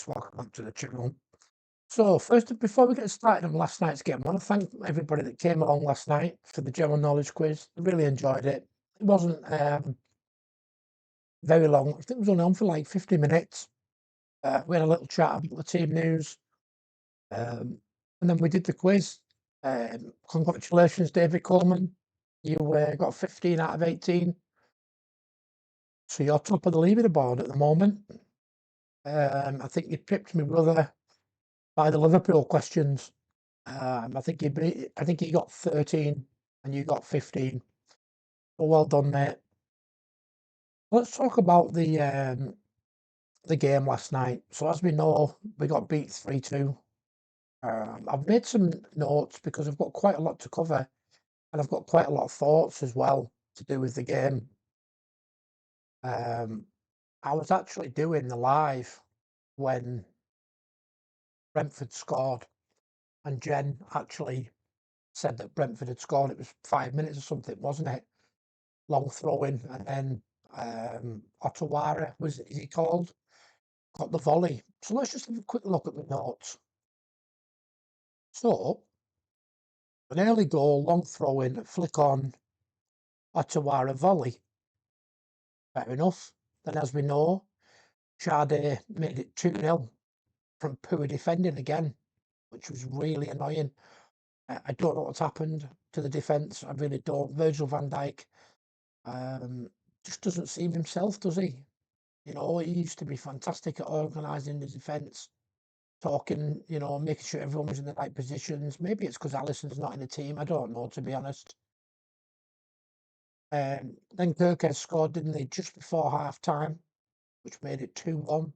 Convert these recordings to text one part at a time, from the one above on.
Welcome back to the channel. So first, before we get started on last night's game, I want to thank everybody that came along last night for the general knowledge quiz. I really enjoyed it. It wasn't very long. I think it was only on for like 50 minutes. We had a little chat about the team news, and then we did the quiz. Congratulations, David Coleman. You got 15 out of 18. So you're top of the leaderboard at the moment. I think you pipped my brother by the Liverpool questions. I think he got 13 and you got 15. Well done, mate. Let's talk about the game last night. So as we know, we got beat 3-2. I've made some notes because I've got quite a lot to cover, and I've got quite a lot of thoughts as well to do with the game. I was actually doing the live when Brentford scored, and Jen actually said that Brentford had scored. It was 5 minutes or something, wasn't it? Long throw in, and then Ottawara, is he called? Got the volley. So let's just have a quick look at the notes. So, an early goal, long throw in, flick on, Ottawara volley. Fair enough. Then, as we know, Sade made it 2-0 from poor defending again, which was really annoying. I don't know what's happened to the defence. I really don't. Virgil van Dijk just doesn't seem himself, does he? You know, he used to be fantastic at organising the defence, talking, making sure everyone was in the right positions. Maybe it's because Alisson's not in the team. I don't know, to be honest. Then Kirkes scored, didn't they, just before half time, which made it 2-1.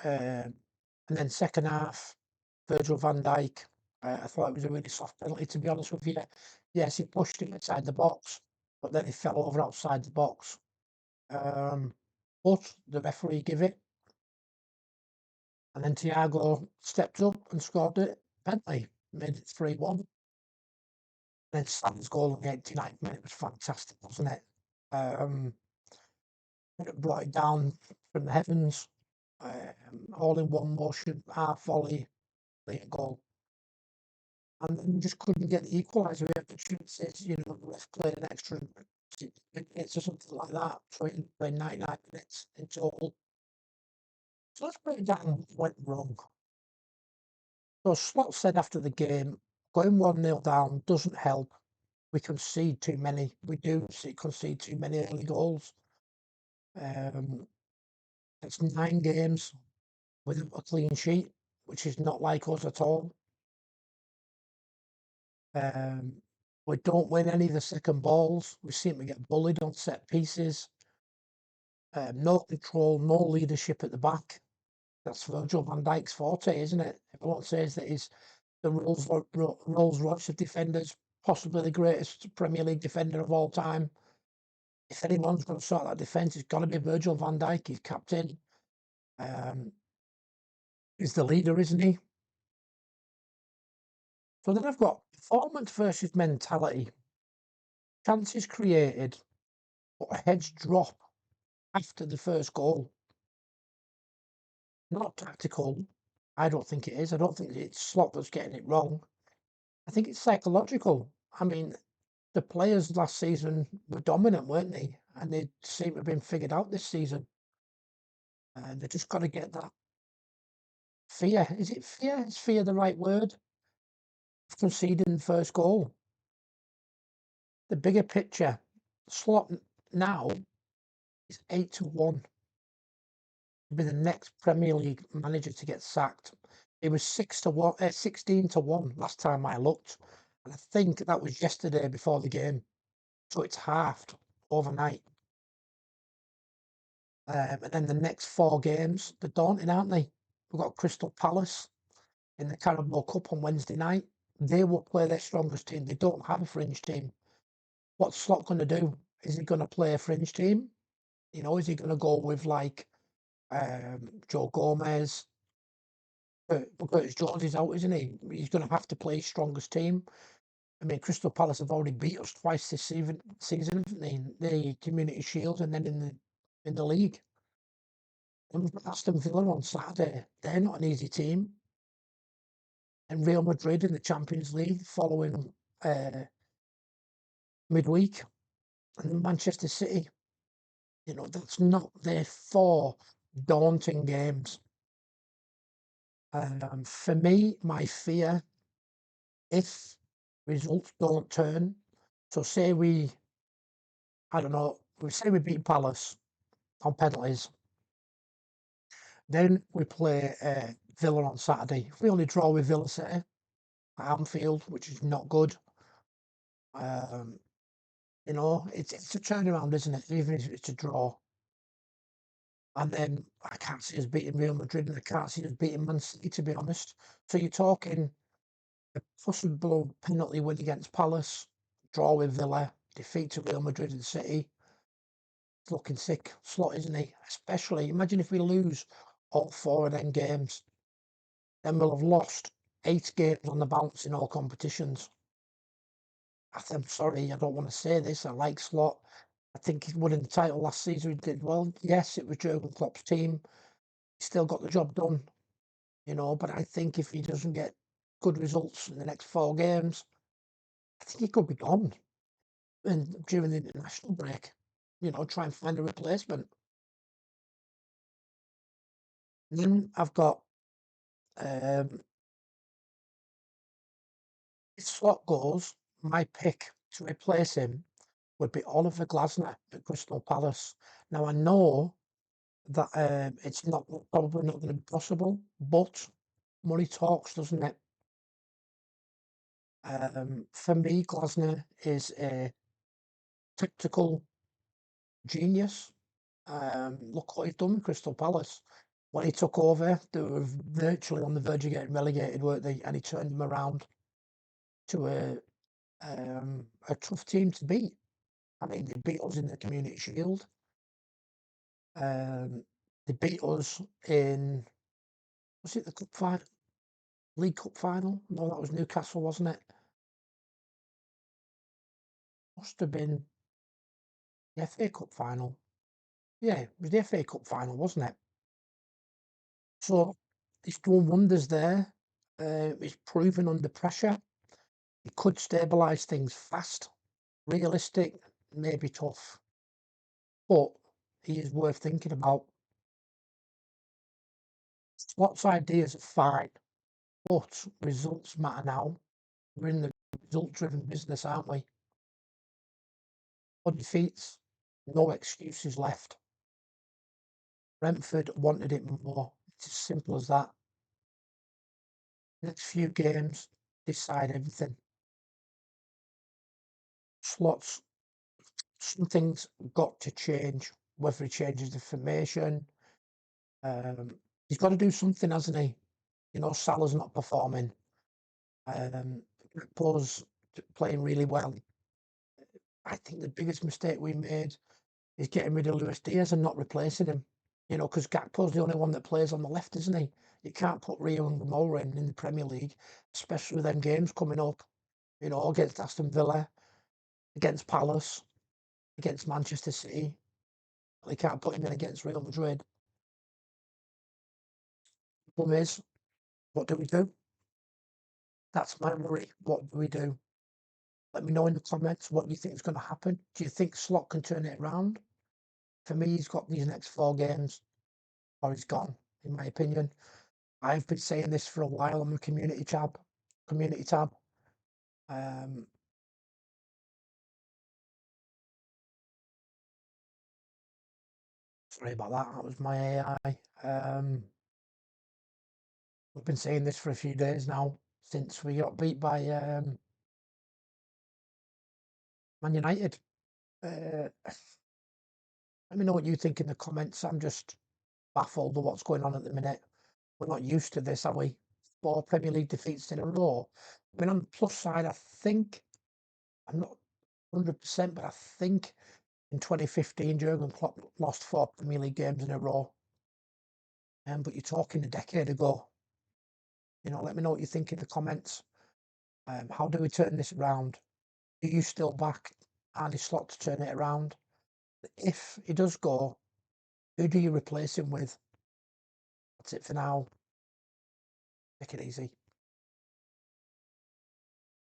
And then second half, Virgil van Dijk. I thought it was a really soft penalty, to be honest with you. Yes, he pushed him inside the box, but then he fell over outside the box. But the referee gave it. And then Thiago stepped up and scored it. Penalty, made it 3-1. Then Salah's goal in the 89th minute was fantastic, wasn't it? It brought it down from the heavens, all in one motion, half volley, late goal. And then we just couldn't get the equaliser. We had the chances, the ref played an extra minutes or something like that. So we played 99 minutes in total. So let's break down what went wrong. So Slot said after the game, going 1-0 down doesn't help. We concede too many. We do concede too many early goals. It's 9 games with a clean sheet, which is not like us at all. We don't win any of the second balls. We seem to get bullied on set pieces. No control, no leadership at the back. That's Virgil van Dijk's forte, isn't it? Everyone says that he's the Rolls Royce of defenders, possibly the greatest Premier League defender of all time. If anyone's going to sort that defence, it's got to be Virgil van Dijk. He's captain. He's the leader, isn't he? So then I've got performance versus mentality. Chances created, but heads drop after the first goal. Not tactical. I don't think it is. I don't think it's Slot that's getting it wrong. I think it's psychological. I mean, the players last season were dominant, weren't they? And they seem to have been figured out this season. They just got to get that fear. Is it fear? Is fear the right word? Of conceding the first goal. The bigger picture, Slot now is 8-1 to be the next Premier League manager to get sacked. It was 16-1 last time I looked, and I think that was yesterday before the game. So it's halved overnight. And then the next 4 games, they're daunting, aren't they? We've got Crystal Palace in the Carabao Cup on Wednesday night. They will play their strongest team. They don't have a fringe team. What's Slot going to do? Is he going to play a fringe team? Is he going to go with like Joe Gomez? Curtis Jones is out, isn't he? He's going to have to play his strongest team. I mean, Crystal Palace have already beat us twice this season, haven't they? In the Community Shield and then in the league. And we've got Aston Villa on Saturday. They're not an easy team. And Real Madrid in the Champions League following midweek. And then Manchester City. You know, that's not their 4 daunting games. For me, my fear, if results don't turn, so say I don't know, we say we beat Palace on penalties, then we play Villa on Saturday. If we only draw with Villa City at Anfield, which is not good, you know, it's a turnaround, isn't it? Even if it's a draw. And then I can't see us beating Real Madrid, and I can't see us beating Man City, to be honest. So you're talking a possible penalty win against Palace, draw with Villa, defeat to Real Madrid and City. It's looking sick, Slot, isn't he? Especially, imagine if we lose all 4 of them games, then we'll have lost 8 games on the bounce in all competitions. I'm sorry, I don't want to say this. I like Slot. I think he's winning the title last season. He did well. Yes, it was Jurgen Klopp's team. He still got the job done, you know. But I think if he doesn't get good results in the next 4 games, I think he could be gone. And during the international break, you know, try and find a replacement. And then I've got if Slot goes, my pick to replace him would be Oliver Glasner at Crystal Palace. Now I know that it's probably not going to be possible, but money talks, doesn't it? For me, Glasner is a tactical genius. Look what he's done with Crystal Palace. When he took over, they were virtually on the verge of getting relegated, weren't they? And he turned them around to a tough team to beat. I mean, they beat us in the Community Shield. They beat us in, was it the Cup final? League Cup final? No, that was Newcastle, wasn't it? Must have been the FA Cup final. Yeah, it was the FA Cup final, wasn't it? So he's done wonders there. He's proven under pressure. He could stabilise things fast. Realistic, maybe tough, but he is worth thinking about. Slot's ideas are fine, but results matter now. We're in the result-driven business, aren't we? No defeats, no excuses left. Brentford wanted it more. It's as simple as that. Next few games decide everything. Slots, something's got to change. Whether he changes the formation, he's got to do something, hasn't he? You know, Salah's not performing. Gakpo's playing really well. I think the biggest mistake we made is getting rid of Luis Diaz and not replacing him. You know, because Gakpo's the only one that plays on the left, isn't he? You can't put Rio and Moura in the Premier League, especially with them games coming up. You know, against Aston Villa, against Palace, against Manchester City. They can't put him in against Real Madrid. The problem is, what do we do? That's my worry. What do we do? Let me know in the comments what you think is going to happen. Do you think Slot can turn it around? For me, he's got these next 4 games, or he's gone, in my opinion. I've been saying this for a while on my community tab. Sorry about that. That was my AI. We've been saying this for a few days now since we got beat by Man United. Let me know what you think in the comments. I'm just baffled with what's going on at the minute. We're not used to this, are we? 4 Premier League defeats in a row. I mean, on the plus side, I think, I'm not 100%, but I think in 2015, Jurgen Klopp lost 4 Premier League games in a row. But you're talking a decade ago. You know, let me know what you think in the comments. How do we turn this around? Do you still back Arne Slot to turn it around? If he does go, who do you replace him with? That's it for now. Take it easy.